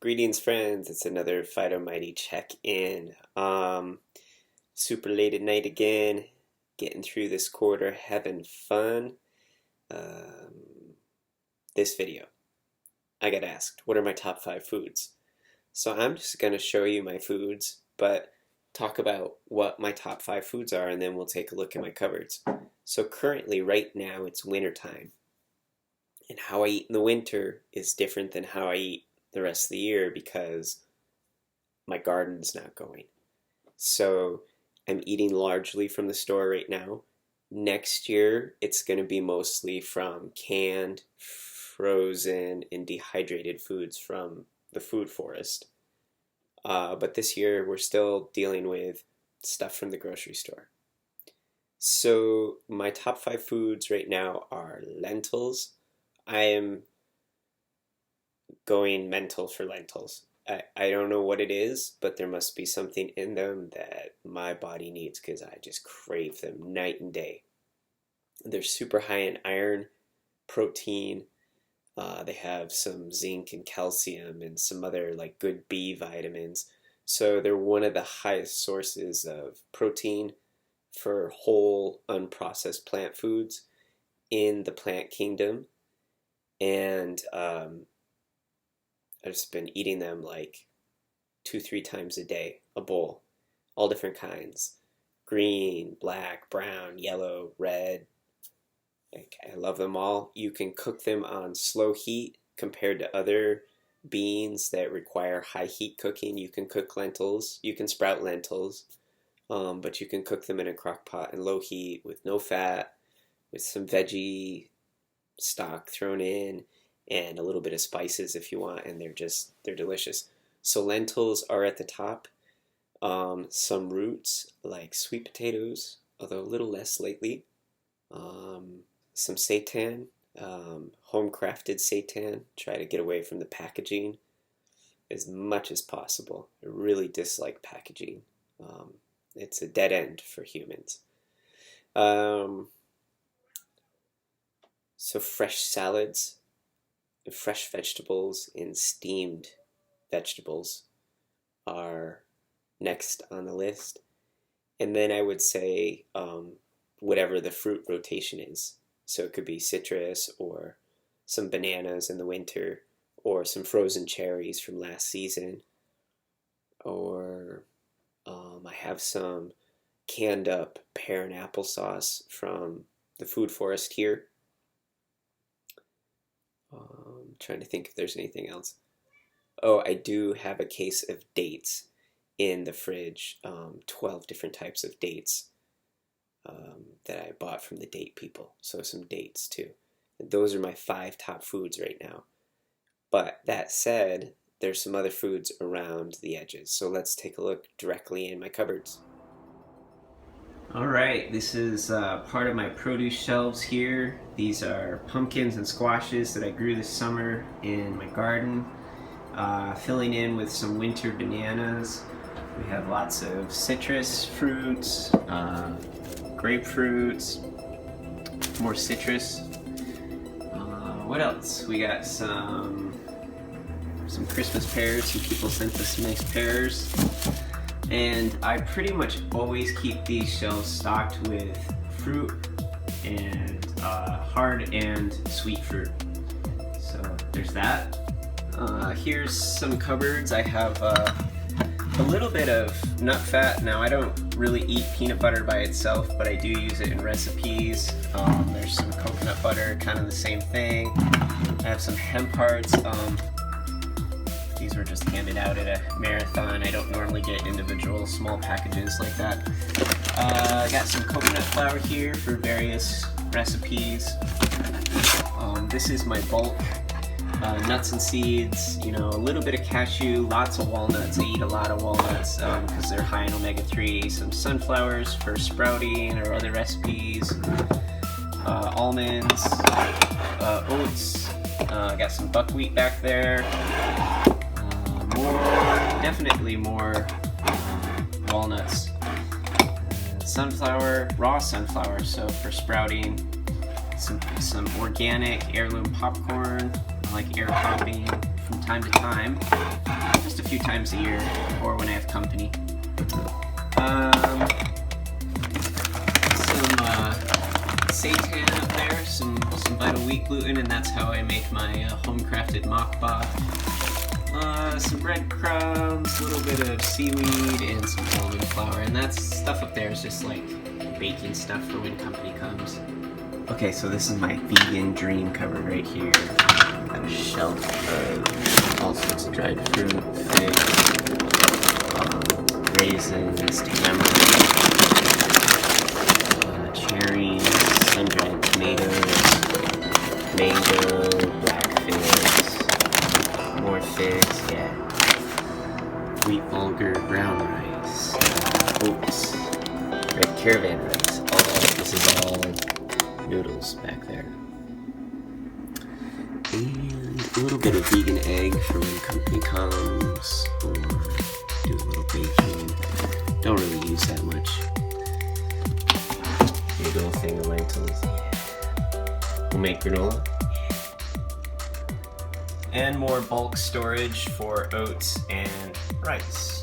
Greetings, friends. It's another Mighty check-in. Super late at night again, getting through this quarter, having fun. This video, I got asked, what are my top 5 foods? So I'm just going to show you my foods, but talk about what my top 5 foods are, and then we'll take a look at my cupboards. So currently, right now, it's winter time. And how I eat in the winter is different than how I eat the rest of the year because my garden's not going. So I'm eating largely from the store right now. Next year, it's going to be mostly from canned, frozen, and dehydrated foods from the food forest. But this year, we're still dealing with stuff from the grocery store. So my top 5 foods right now are lentils. I am going mental for lentils. I don't know what it is, but there must be something in them that my body needs because I just crave them night and day. They're super high in iron, protein. They have some zinc and calcium and some other like good B vitamins. So they're one of the highest sources of protein for whole unprocessed plant foods in the plant kingdom. And I've just been eating them like 2-3 times a day, a bowl, all different kinds, green, black, brown, yellow, red. I love them all. You can cook them on slow heat compared to other beans that require high heat cooking. You can cook lentils, you can sprout lentils, but you can cook them in a crock pot in low heat with no fat, with some veggie stock thrown in, and a little bit of spices if you want, and they're delicious. So lentils are at the top. Some roots like sweet potatoes, although a little less lately. Some seitan, home-crafted seitan. Try to get away from the packaging as much as possible. I really dislike packaging. It's a dead end for humans. So fresh salads, fresh vegetables, and steamed vegetables are next on the list. And then I would say whatever the fruit rotation is. So it could be citrus or some bananas in the winter or some frozen cherries from last season. Or I have some canned up pear and applesauce from the food forest here. Trying to think if there's anything else. Oh, I do have a case of dates in the fridge, 12 different types of dates that I bought from the date people. So some dates too. And those are my 5 top foods right now. But that said, there's some other foods around the edges. So let's take a look directly in my cupboards. Alright, this is part of my produce shelves here. These are pumpkins and squashes that I grew this summer in my garden. Filling in with some winter bananas. We have lots of citrus fruits, grapefruits, more citrus. What else? We got some Christmas pears. Some people sent us some nice pears. And I pretty much always keep these shelves stocked with fruit and hard and sweet fruit. So there's that. Here's some cupboards. I have a little bit of nut fat. Now I don't really eat peanut butter by itself, but I do use it in recipes. There's some coconut butter, kind of the same thing. I have some hemp hearts. These were just handed out at a marathon. I don't normally get individual small packages like that. I got some coconut flour here for various recipes. This is my bulk. Nuts and seeds, a little bit of cashew, lots of walnuts. I eat a lot of walnuts because they're high in omega-3. Some sunflowers for sprouting or other recipes. Almonds, oats. I got some buckwheat back there. Definitely more walnuts. Sunflower, raw sunflower, so for sprouting. Some organic heirloom popcorn, I like air popping from time to time, just a few times a year, or when I have company. Some seitan up there, some vital wheat gluten, and that's how I make my home-crafted mokbap. Some breadcrumbs, a little bit of seaweed, and some almond flour, and that stuff up there is just like baking stuff for when company comes. Okay, so this is my vegan dream cupboard right here. Got a shelf of all sorts of dried fruit, figs, raisins, tamarins, cherries, sun-dried tomatoes, mango, black figs, more figs, yeah, wheat bulgur, brown rice, oats, red caravan rice. This is all noodles back there. And a little bit of vegan egg for when company comes, or do a little baking. Don't really use that much. Big old thing of lentils. We'll make granola. And more bulk storage for oats and rice.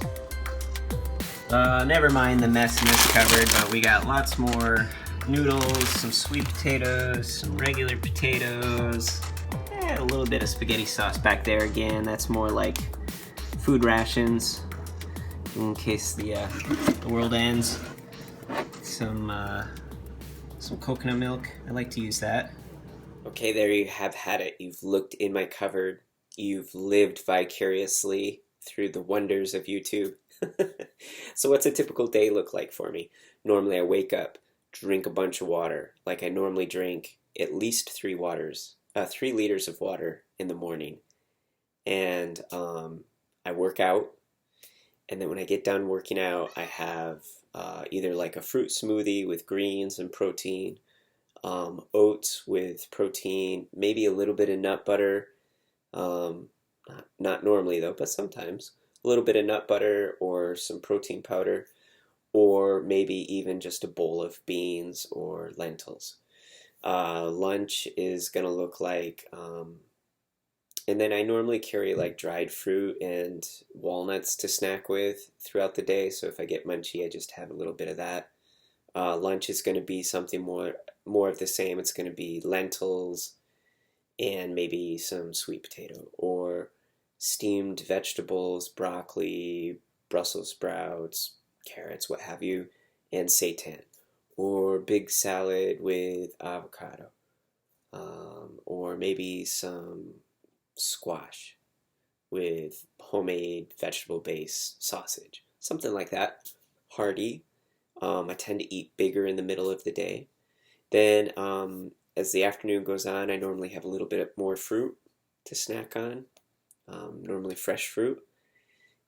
Never mind the mess in this cupboard, but we got lots more noodles, some sweet potatoes, some regular potatoes, and a little bit of spaghetti sauce back there again. That's more like food rations in case the world ends. Some coconut milk. I like to use that. Okay, there you have had it. You've looked in my cupboard. You've lived vicariously through the wonders of YouTube. So what's a typical day look like for me? Normally I wake up, drink a bunch of water. Like I normally drink at least 3 liters of water in the morning. And I work out. And then when I get done working out, I have either like a fruit smoothie with greens and protein, oats with protein, maybe a little bit of nut butter, not normally though, but sometimes, a little bit of nut butter or some protein powder, or maybe even just a bowl of beans or lentils. Lunch is going to look like, and then I normally carry like dried fruit and walnuts to snack with throughout the day, so if I get munchy, I just have a little bit of that. Lunch is going to be something more of the same. It's going to be lentils and maybe some sweet potato, or steamed vegetables, broccoli, Brussels sprouts, carrots, what have you, and seitan, or big salad with avocado, or maybe some squash with homemade vegetable-based sausage, something like that, hearty. I tend to eat bigger in the middle of the day. Then as the afternoon goes on, I normally have a little bit more fruit to snack on, normally fresh fruit.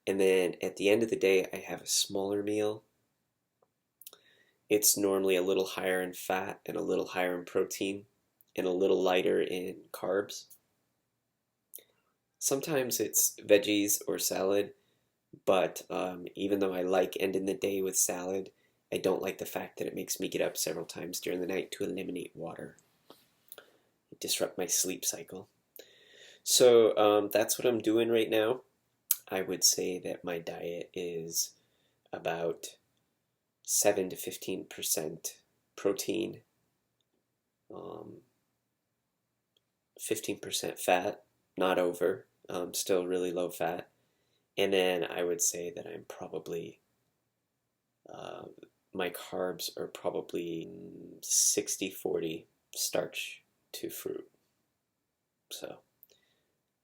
And then at the end of the day, I have a smaller meal. It's normally a little higher in fat and a little higher in protein and a little lighter in carbs. Sometimes it's veggies or salad, but even though I like ending the day with salad, I don't like the fact that it makes me get up several times during the night to eliminate water. It disrupts my sleep cycle. So that's what I'm doing right now. I would say that my diet is about 7 to 15% protein, 15% fat, not over, still really low fat. And then I would say that I'm probably, my carbs are probably 60-40 starch to fruit. So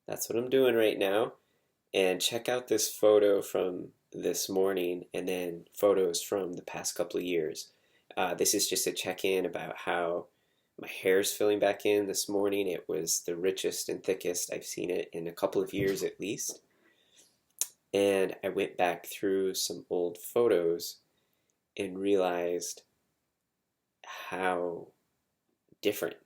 that's what I'm doing right now. And check out this photo from this morning and then photos from the past couple of years. This is just a check-in about how my hair's filling back in. This morning it was the richest and thickest I've seen it in a couple of years at least. And I went back through some old photos and realized how different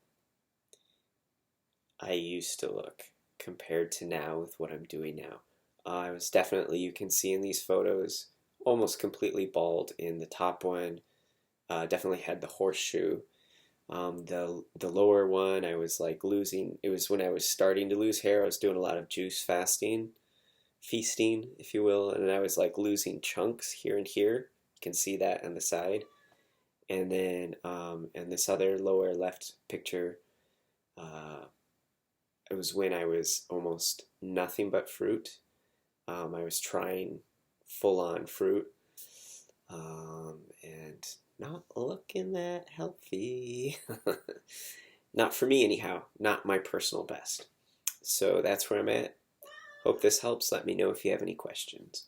I used to look compared to now with what I'm doing now. I was definitely, you can see in these photos, almost completely bald in the top one. Definitely had the horseshoe. The lower one, I was like losing. It was when I was starting to lose hair. I was doing a lot of juice fasting, feasting, if you will, and I was like losing chunks here and here. You can see that on the side. And then, and this other lower left picture, it was when I was almost nothing but fruit. I was trying full on fruit, and not looking that healthy. Not for me, anyhow. Not my personal best. So that's where I'm at. Hope this helps. Let me know if you have any questions.